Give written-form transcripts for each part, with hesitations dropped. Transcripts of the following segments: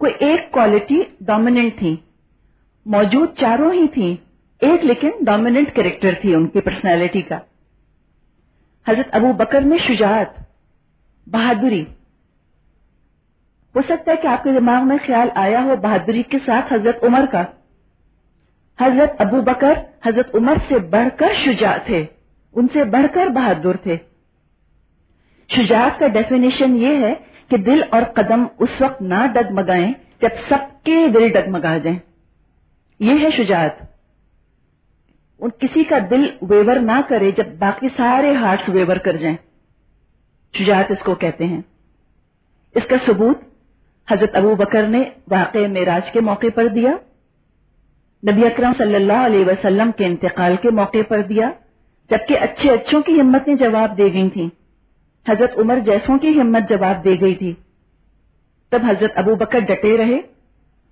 کوئی ایک quality dominant تھی، موجود چاروں ہی تھی، ایک لیکن ڈومیننٹ کریکٹر تھی ان کی پرسنالٹی کا. حضرت ابو بکر میں شجاعت، بہادری. ہو سکتا ہے کہ آپ کے دماغ میں خیال آیا ہو بہادری کے ساتھ حضرت عمر کا. حضرت ابو بکر حضرت عمر سے بڑھ کر شجاع تھے، ان سے بڑھ کر بہادر تھے. شجاعت کا ڈیفینیشن یہ ہے کہ دل اور قدم اس وقت نہ ڈگمگائیں جب سب کے دل ڈگمگا جائیں. یہ ہے شجاعت. ان کسی کا دل ویور نہ کرے جب باقی سارے ہارٹس ویور کر جائیں. شجاعت اس کو کہتے ہیں. اس کا ثبوت حضرت ابو بکر نے واقع معراج کے موقع پر دیا، نبی اکرم صلی اللہ علیہ وسلم کے انتقال کے موقع پر دیا، جبکہ اچھے اچھوں کی ہمتیں جواب دے گئی تھیں. حضرت عمر جیسوں کی ہمت جواب دے گئی تھی. تب حضرت ابو بکر ڈٹے رہے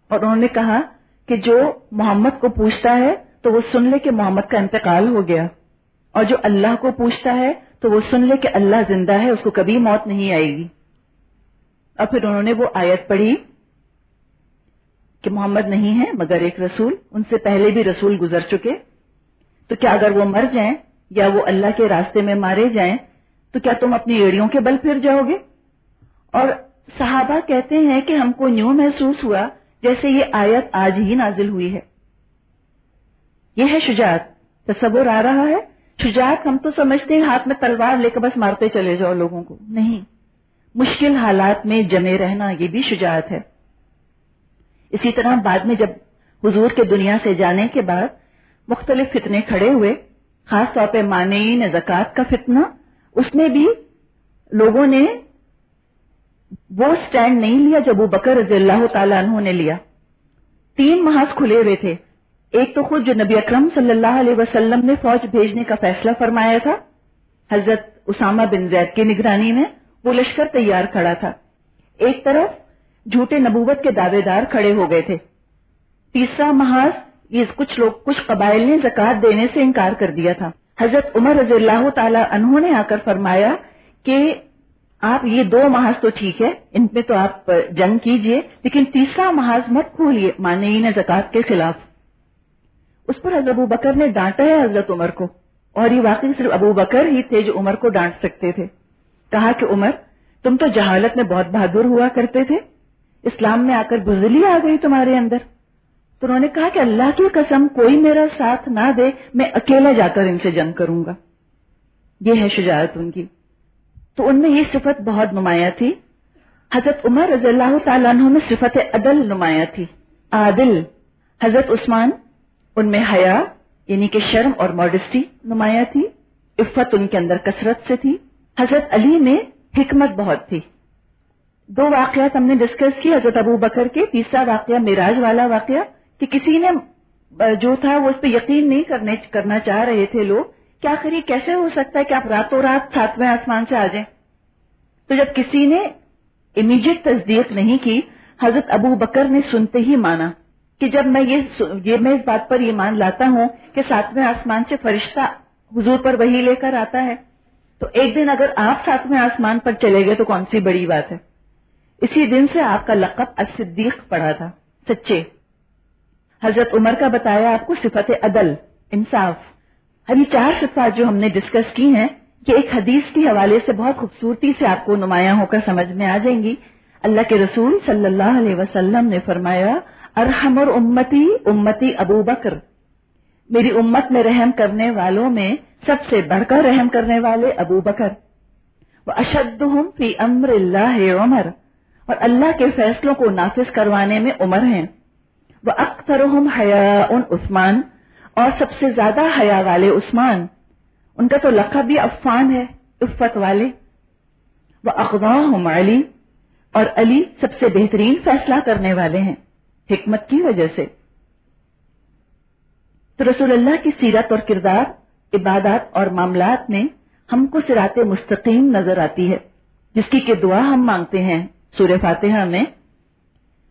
اور انہوں نے کہا کہ جو محمد کو پوچھتا ہے تو وہ سن لے کہ محمد کا انتقال ہو گیا، اور جو اللہ کو پوچھتا ہے تو وہ سن لے کہ اللہ زندہ ہے، اس کو کبھی موت نہیں آئے گی. اور پھر انہوں نے وہ آیت پڑھی کہ محمد نہیں ہے مگر ایک رسول، ان سے پہلے بھی رسول گزر چکے، تو کیا اگر وہ مر جائیں یا وہ اللہ کے راستے میں مارے جائیں تو کیا تم اپنی ایڑیوں کے بل پھر جاؤ گے؟ اور صحابہ کہتے ہیں کہ ہم کو یوں محسوس ہوا جیسے یہ آیت آج ہی نازل ہوئی ہے. یہ ہے شجاعت. تصور آ رہا ہے؟ شجاعت ہم تو سمجھتے ہیں ہاتھ میں تلوار لے کر بس مارتے چلے جاؤ لوگوں کو، نہیں، مشکل حالات میں جمے رہنا یہ بھی شجاعت ہے. اسی طرح بعد میں جب حضور کے دنیا سے جانے کے بعد مختلف فتنے کھڑے ہوئے، خاص طور پہ مانعین زکوٰۃ کا فتنہ، اس میں بھی لوگوں نے وہ سٹینڈ نہیں لیا جو ابو بکر رضی اللہ تعالیٰ عنہ نے لیا. 3 محاذ کھلے ہوئے تھے. ایک تو خود جو نبی اکرم صلی اللہ علیہ وسلم نے فوج بھیجنے کا فیصلہ فرمایا تھا، حضرت اسامہ بن زید کی نگرانی میں وہ لشکر تیار کھڑا تھا. ایک طرف جھوٹے نبوت کے دعوے دار کھڑے ہو گئے تھے. تیسرا محاذ یہ کچھ قبائل نے زکوٰۃ دینے سے انکار کر دیا تھا. حضرت عمر رضی اللہ تعالی عنہ نے آ کر فرمایا کہ آپ یہ 2 محاذ تو ٹھیک ہے، ان پہ تو آپ جنگ کیجئے، لیکن تیسرا محاذ مت کھولیے مانعین زکوٰۃ کے خلاف. اس پر حضرت ابو بکر نے ڈانٹا ہے حضرت عمر کو، اور یہ واقعی صرف ابو بکر ہی تھے جو عمر کو ڈانٹ سکتے تھے. کہا کہ عمر تم تو جہالت میں بہت بہادر ہوا کرتے تھے، اسلام میں آ کر بزدلی آ گئی تمہارے اندر. تو انہوں نے کہا کہ اللہ کی قسم کوئی میرا ساتھ نہ دے، میں اکیلا جا کر ان سے جنگ کروں گا. یہ ہے شجاعت ان کی. تو ان میں یہ صفت بہت نمایاں تھی. حضرت عمر رضی اللہ تعالیٰ عنہ میں صفت عدل نمایاں تھی، عادل. حضرت عثمان ان میں حیا یعنی کہ شرم اور ماڈسٹی نمایاں تھی، عفت ان کے اندر کثرت سے تھی. حضرت علی میں حکمت بہت تھی. 2 واقعات ہم نے ڈسکس کی حضرت ابو بکر کے. تیسرا واقعہ معراج والا واقعہ کہ کسی نے جو تھا وہ اس پہ یقین نہیں کرنا چاہ رہے تھے لوگ کہ آخر یہ کیسے ہو سکتا ہے کہ آپ راتوں رات 7ویں آسمان سے آ جائیں. تو جب کسی نے امیجیٹ تصدیق نہیں کی، حضرت ابو بکر نے سنتے ہی مانا کہ جب میں میں اس بات پر ایمان لاتا ہوں کہ 7ویں آسمان سے فرشتہ حضور پر وحی لے کر آتا ہے، تو ایک دن اگر آپ 7ویں آسمان پر چلے گئے تو کون سی بڑی بات ہے. اسی دن سے آپ کا لقب الصدیق پڑا تھا، سچے. حضرت عمر کا بتایا آپ کو صفت عدل، انصاف. اب یہ 4 صفات جو ہم نے ڈسکس کی ہیں یہ ایک حدیث کے حوالے سے بہت خوبصورتی سے آپ کو نمایاں ہو کر سمجھ میں آ جائیں گی. اللہ کے رسول صلی اللہ علیہ وسلم نے فرمایا ارحم امتی امتی ابو بکر، میری امت میں رحم کرنے والوں میں سب سے بڑھ کر رحم کرنے والے ابو بکر. واشدہم فی امر اللہ عمر، اور اللہ کے فیصلوں کو نافذ کروانے میں عمر ہیں. وَأَكْثَرُهُمْ حَيَاءٌ عثمان، اور سب سے زیادہ حیا والے عثمان، ان کا تو لقب بھی عفان ہے، عفت والے. وَأَقْضَاهُمْ علی، اور علی سب سے بہترین فیصلہ کرنے والے ہیں حکمت کی وجہ سے. تو رسول اللہ کی سیرت اور کردار، عبادات اور معاملات میں ہم کو صراط مستقیم نظر آتی ہے، جس کی کہ دعا ہم مانگتے ہیں سورہ فاتحہ میں.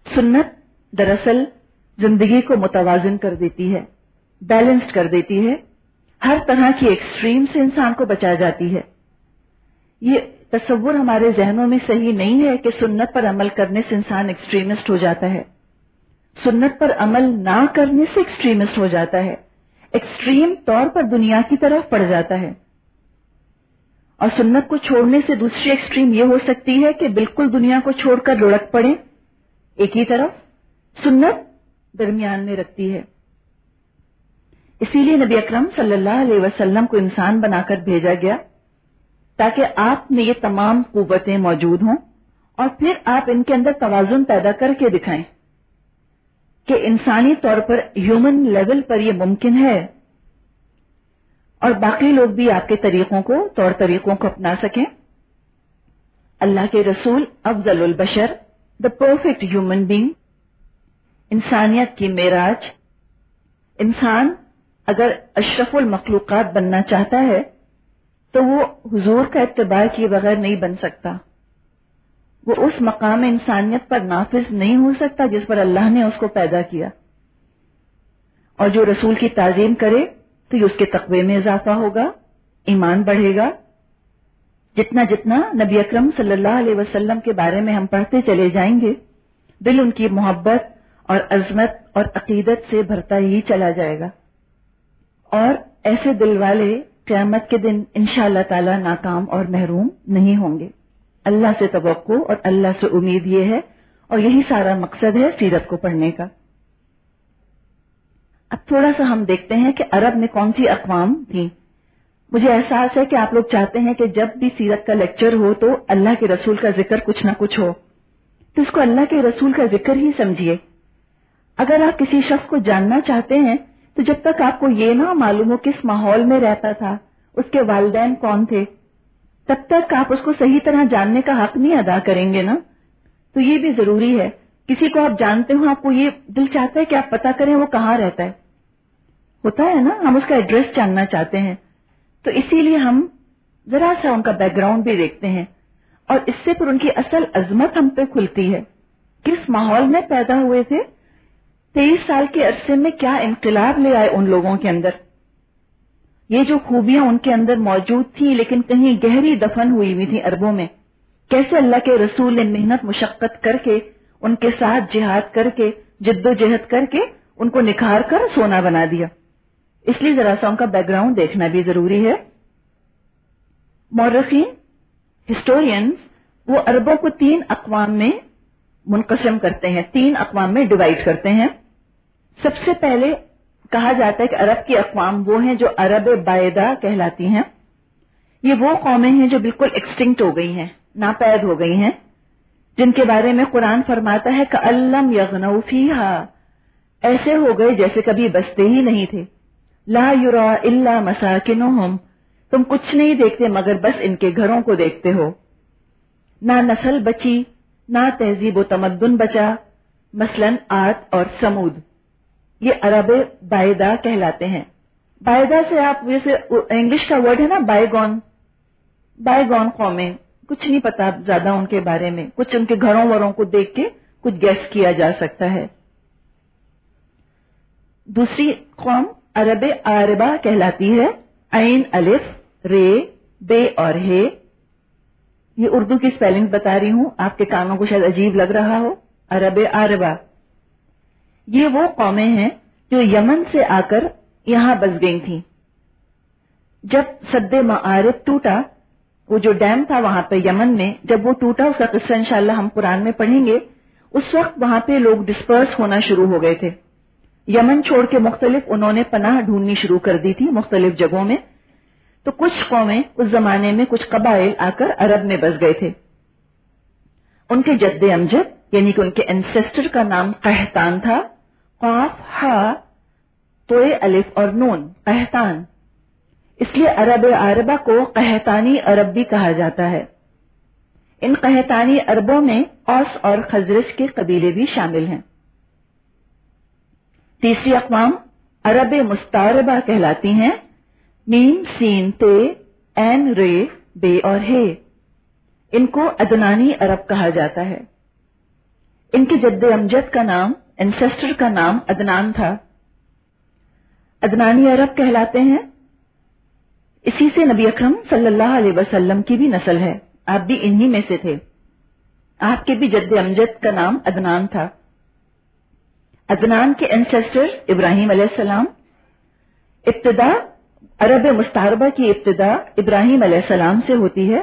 سنت دراصل زندگی کو متوازن کر دیتی ہے، بیلنسڈ کر دیتی ہے، ہر طرح کی ایکسٹریم سے انسان کو بچا جاتی ہے. یہ تصور ہمارے ذہنوں میں صحیح نہیں ہے کہ سنت پر عمل کرنے سے انسان ایکسٹریمسٹ ہو جاتا ہے. سنت پر عمل نہ کرنے سے ایکسٹریمسٹ ہو جاتا ہے، ایکسٹریم طور پر دنیا کی طرف پڑ جاتا ہے. اور سنت کو چھوڑنے سے دوسری ایکسٹریم یہ ہو سکتی ہے کہ بالکل دنیا کو چھوڑ کر لڑک پڑے ایک ہی طرف. سنت درمیان میں رکھتی ہے. اسی لیے نبی اکرم صلی اللہ علیہ وسلم کو انسان بنا کر بھیجا گیا تاکہ آپ میں یہ تمام قوتیں موجود ہوں اور پھر آپ ان کے اندر توازن پیدا کر کے دکھائیں کہ انسانی طور پر ہیومن لیول پر یہ ممکن ہے اور باقی لوگ بھی آپ کے طریقوں کو، طور طریقوں کو اپنا سکیں. اللہ کے رسول افضل البشر، دا پرفیکٹ ہیومن بینگ، انسانیت کی معراج. انسان اگر اشرف المخلوقات بننا چاہتا ہے تو وہ حضور کا اتباع کیے بغیر نہیں بن سکتا. وہ اس مقام انسانیت پر نافذ نہیں ہو سکتا جس پر اللہ نے اس کو پیدا کیا. اور جو رسول کی تعظیم کرے تو یہ اس کے تقوی میں اضافہ ہوگا، ایمان بڑھے گا. جتنا جتنا نبی اکرم صلی اللہ علیہ وسلم کے بارے میں ہم پڑھتے چلے جائیں گے، دل ان کی محبت اور عظمت اور عقیدت سے بھرتا ہی چلا جائے گا. اور ایسے دل والے قیامت کے دن انشاءاللہ تعالی ناکام اور محروم نہیں ہوں گے. اللہ سے توقع اور اللہ سے امید یہ ہے، اور یہی سارا مقصد ہے سیرت کو پڑھنے کا. اب تھوڑا سا ہم دیکھتے ہیں کہ عرب میں کون سی اقوام تھیں. مجھے احساس ہے کہ آپ لوگ چاہتے ہیں کہ جب بھی سیرت کا لیکچر ہو تو اللہ کے رسول کا ذکر کچھ نہ کچھ ہو، تو اس کو اللہ کے رسول کا ذکر ہی سمجھیے. اگر آپ کسی شخص کو جاننا چاہتے ہیں تو جب تک آپ کو یہ نہ معلوم ہو کس ماحول میں رہتا تھا، اس کے والدین کون تھے، تب تک آپ اس کو صحیح طرح جاننے کا حق نہیں ادا کریں گے نا. تو یہ بھی ضروری ہے. کسی کو آپ جانتے ہو، آپ کو یہ دل چاہتا ہے کہ آپ پتہ کریں وہ کہاں رہتا ہے. ہوتا ہے نا، ہم اس کا ایڈریس جاننا چاہتے ہیں. تو اسی لیے ہم ذرا سا ان کا بیک گراؤنڈ بھی دیکھتے ہیں، اور اس سے پھر ان کی اصل عظمت ہم پہ کھلتی ہے. کس ماحول میں پیدا ہوئے تھے، 23 سال کے عرصے میں کیا انقلاب لے آئے ان لوگوں کے اندر. یہ جو خوبیاں ان کے اندر موجود تھیں لیکن کہیں گہری دفن ہوئی تھی عربوں میں، کیسے اللہ کے رسول نے محنت مشقت کر کے، ان کے ساتھ جہاد کر کے، جد و جہد کر کے ان کو نکھار کر سونا بنا دیا. اس لیے ذرا سا ان کا بیک گراؤنڈ دیکھنا بھی ضروری ہے. مورخین، ہسٹورینز، وہ عربوں کو 3 اقوام میں منقسم کرتے ہیں، 3 اقوام میں ڈیوائڈ کرتے ہیں. سب سے پہلے کہا جاتا ہے کہ عرب کی اقوام وہ ہیں جو عرب بائدہ کہلاتی ہیں. یہ وہ قومیں ہیں جو بالکل ایکسٹنکٹ ہو گئی ہیں، ناپید ہو گئی ہیں، جن کے بارے میں قرآن فرماتا ہے کَأَلَّمْ يَغْنَوْا فِيهَا، ایسے ہو گئے جیسے کبھی بستے ہی نہیں تھے. لا يُرَى إِلَّا مَسَاكِنُهُمْ، تم کچھ نہیں دیکھتے مگر بس ان کے گھروں کو دیکھتے ہو. نہ نسل بچی، نہ تہذیب و تمدن بچا، مثلاً عاد اور سمود. یہ عرب بائدہ کہلاتے ہیں. بائدہ سے آپ جیسے انگلش کا ورڈ ہے نا بائیگون قومیں، کچھ نہیں پتا زیادہ ان کے بارے میں، کچھ ان کے گھروں وروں کو دیکھ کے کچھ گیس کیا جا سکتا ہے. دوسری قوم عرب عاربہ کہلاتی ہے. عین، الف، رے، بے اور ہے. یہ اردو کی سپیلنگ بتا رہی ہوں، آپ کے کانوں کو شاید عجیب لگ رہا ہو. عرب عاربہ یہ وہ قومیں ہیں جو یمن سے آ کر یہاں بس گئی تھیں. جب سد معارب ٹوٹا، وہ جو ڈیم تھا وہاں پہ یمن میں، جب وہ ٹوٹا، اس کا قصہ انشاءاللہ ہم قرآن میں پڑھیں گے. اس وقت وہاں پہ لوگ ڈسپرس ہونا شروع ہو گئے تھے. یمن چھوڑ کے مختلف انہوں نے پناہ ڈھونڈنی شروع کر دی تھی مختلف جگہوں میں. تو کچھ قومیں اس زمانے میں، کچھ قبائل آ کر عرب میں بس گئے تھے. ان کے جد امجد یعنی کہ ان کے انسیسٹر کا نام قحطان تھا. قاف، ہا، توئے، الف اور نون، قحطان. اس لیے عرب عاربہ کو قحطانی عرب بھی کہا جاتا ہے. ان قحطانی عربوں میں اوس اور خزرج کے قبیلے بھی شامل ہیں. تیسری اقوام عرب مستعربہ کہلاتی ہیں. میم، سین، تے، این، رے، بے اور ہے. ان کو عدنانی عرب کہا جاتا ہے. ان کے جد امجد کا نام، انسیسٹر کا نام عدنان تھا. عدنانی عرب کہلاتے ہیں. اسی سے نبی اکرم صلی اللہ علیہ وسلم کی بھی نسل ہے. آپ بھی انہی میں سے تھے. آپ کے بھی جد امجد کا نام عدنان تھا. عدنان کے انسیسٹر ابراہیم علیہ السلام. ابتدا عرب مستعربہ کی ابتدا ابراہیم علیہ السلام سے ہوتی ہے.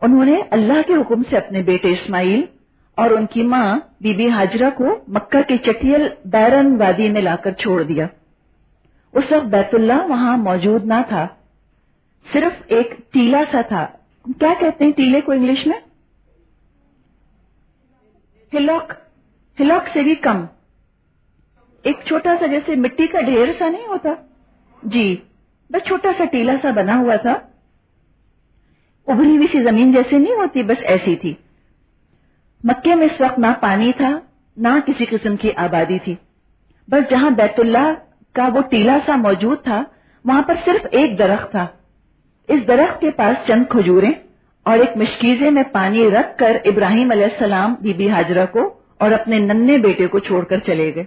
انہوں نے اللہ کے حکم سے اپنے بیٹے اسماعیل اور ان کی ماں بی بی ہاجرہ کو مکہ کے چٹیل بیرن وادی میں لا کر چھوڑ دیا. اس وقت بیت اللہ وہاں موجود نہ تھا، صرف ایک ٹیلا سا تھا. کیا کہتے ہیں ٹیلے کو انگلش میں؟ ہلاک. ہلاک سے بھی کم، ایک چھوٹا سا جیسے مٹی کا ڈھیر سا نہیں ہوتا جی، بس چھوٹا سا ٹیلا سا بنا ہوا تھا. ابری ہوئی سی زمین جیسے نہیں ہوتی، بس ایسی تھی. مکے میں اس وقت نہ پانی تھا نہ کسی قسم کی آبادی تھی. بس جہاں بیت اللہ کا وہ ٹیلا سا موجود تھا وہاں پر صرف ایک درخت تھا. اس درخت کے پاس چند کھجوریں اور ایک مشکیزے میں پانی رکھ کر ابراہیم علیہ السلام بی بی ہاجرہ کو اور اپنے ننھے بیٹے کو چھوڑ کر چلے گئے.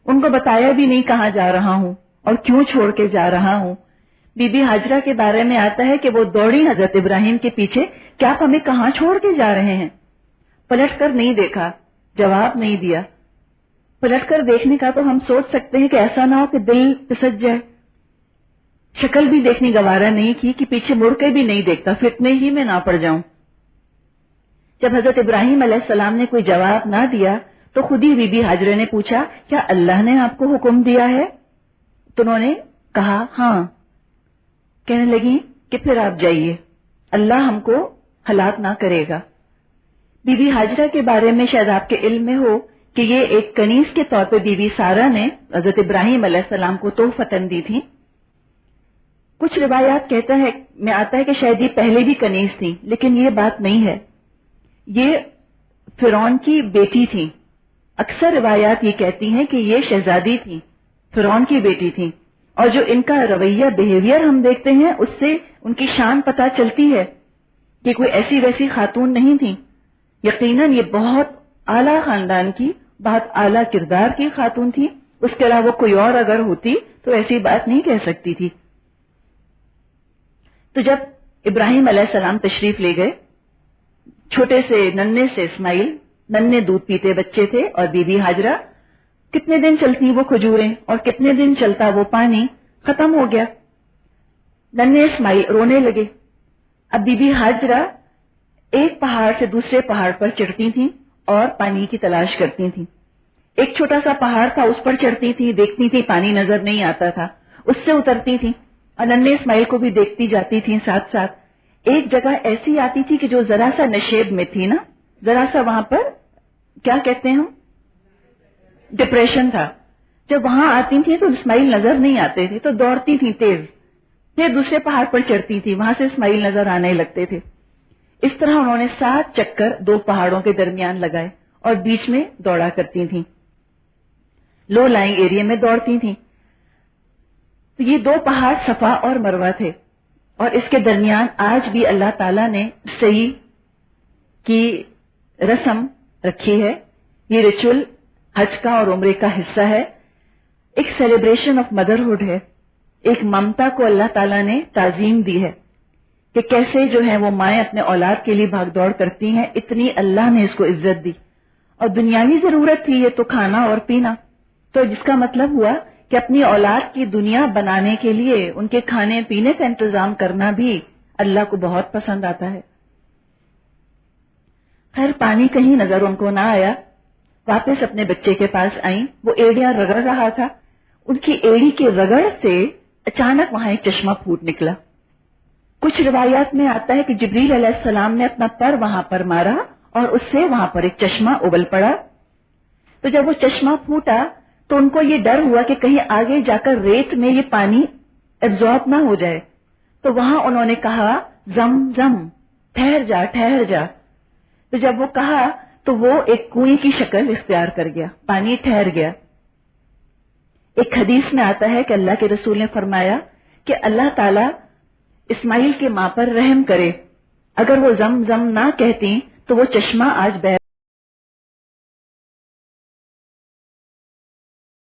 ان کو بتایا بھی نہیں کہاں جا رہا ہوں اور کیوں چھوڑ کے جا رہا ہوں. بی بی ہاجرہ کے بارے میں آتا ہے کہ وہ دوڑی حضرت ابراہیم کے پیچھے کہ آپ ہمیں کہاں چھوڑ کے جا رہے ہیں. پلٹ کر نہیں دیکھا، جواب نہیں دیا. پلٹ کر دیکھنے کا تو ہم سوچ سکتے ہیں کہ ایسا نہ ہو کہ دل پسٹ جائے. شکل بھی دیکھنی گوارا نہیں کی کہ پیچھے مڑ کے بھی نہیں دیکھتا، فتنے ہی میں نہ پڑ جاؤں. جب حضرت ابراہیم علیہ السلام نے کوئی جواب نہ دیا تو خود ہی بی بی ہاجرہ نے پوچھا کیا اللہ نے آپ کو حکم دیا ہے؟ تو انہوں نے کہا ہاں. کہنے لگی کہ پھر آپ جائیے، اللہ ہم کو ہلاک نہ کرے گا. بی بی ہاجرہ کے بارے میں شاید آپ کے علم میں ہو کہ یہ ایک کنیز کے طور پہ بی بی سارہ نے حضرت ابراہیم علیہ السلام کو تحفتاً دی تھی. کچھ روایات کہتا ہے میں آتا ہے کہ شاید یہ پہلے بھی کنیز تھی، لیکن یہ بات نہیں ہے. یہ فرعون کی بیٹی تھی. اکثر روایات یہ کہتی ہیں کہ یہ شہزادی تھی، فرعون کی بیٹی تھی. اور جو ان کا رویہ بیہیویئر ہم دیکھتے ہیں اس سے ان کی شان پتہ چلتی ہے کہ کوئی ایسی ویسی خاتون نہیں تھی. یقیناً یہ بہت اعلیٰ خاندان کی، بہت اعلیٰ کردار کی خاتون تھی. اس کے علاوہ کوئی اور اگر ہوتی تو ایسی بات نہیں کہہ سکتی تھی. تو جب ابراہیم علیہ السلام تشریف لے گئے، چھوٹے سے ننھے سے اسماعیل، ننھے دودھ پیتے بچے تھے، اور بی بی ہاجرہ. کتنے دن چلتی وہ کھجوریں اور کتنے دن چلتا وہ پانی، ختم ہو گیا. ننھے اسماعیل رونے لگے. اب بی بی ہاجرہ ایک پہاڑ سے دوسرے پہاڑ پر چڑھتی تھیں اور پانی کی تلاش کرتی تھیں. ایک چھوٹا سا پہاڑ تھا، اس پر چڑھتی تھی، دیکھتی تھی پانی نظر نہیں آتا تھا، اس سے اترتی تھی اور ننھے اسماعیل کو بھی دیکھتی جاتی تھی. ساتھ ساتھ ایک جگہ ایسی آتی تھی کہ جو ذرا سا نشیب میں تھی نا، ذرا سا وہاں پر کیا کہتے ہیں ہم، ڈپریشن تھا. جب وہاں آتی تھی تو اسماعیل نظر نہیں آتے تھے تو دوڑتی تھی تیز، پھر دوسرے پہاڑ پر چڑھتی تھی، وہاں سے اسماعیل نظر آنے لگتے تھے. اس طرح انہوں نے 7 چکر 2 پہاڑوں کے درمیان لگائے اور بیچ میں دوڑا کرتی تھیں، لو لائنگ ایریا میں دوڑتی تھیں. تو یہ 2 پہاڑ صفا اور مروہ تھے، اور اس کے درمیان آج بھی اللہ تعالیٰ نے سعی کی رسم رکھی ہے. یہ ریچول حج کا اور عمرے کا حصہ ہے. ایک سیلیبریشن آف مدرہڈ ہے، ایک ممتا کو اللہ تعالیٰ نے تعظیم دی ہے کہ کیسے جو ہے وہ مائیں اپنے اولاد کے لیے بھاگ دوڑ کرتی ہیں، اتنی اللہ نے اس کو عزت دی. اور دنیاوی ضرورت تھی یہ تو کھانا اور پینا، تو جس کا مطلب ہوا کہ اپنی اولاد کی دنیا بنانے کے لیے ان کے کھانے پینے کا انتظام کرنا بھی اللہ کو بہت پسند آتا ہے. خیر پانی کہیں نظر ان کو نہ آیا. واپس اپنے بچے کے پاس آئیں. وہ ایڑیاں رگڑ رہا تھا. ان کی ایڑی کے رگڑ سے اچانک وہاں ایک چشمہ پھوٹ نکلا. کچھ روایات میں آتا ہے کہ جبریل علیہ السلام نے اپنا پر وہاں پر مارا اور اس سے وہاں پر ایک چشمہ ابل پڑا. تو جب وہ چشمہ پھوٹا تو ان کو یہ ڈر ہوا کہ کہیں آگے جا کر ریت میں یہ پانی ایبزارب نہ ہو جائے. تو وہاں انہوں نے کہا زم زم، ٹھہر جا ٹھہر جا. تو جب وہ کہا تو وہ ایک کنویں کی شکل اختیار کر گیا، پانی ٹھہر گیا. ایک حدیث میں آتا ہے کہ اللہ کے رسول نے فرمایا کہ اللہ تعالیٰ اسماعیل کے ماں پر رحم کرے، اگر وہ زم زم نہ کہتی تو وہ چشمہ آج بہ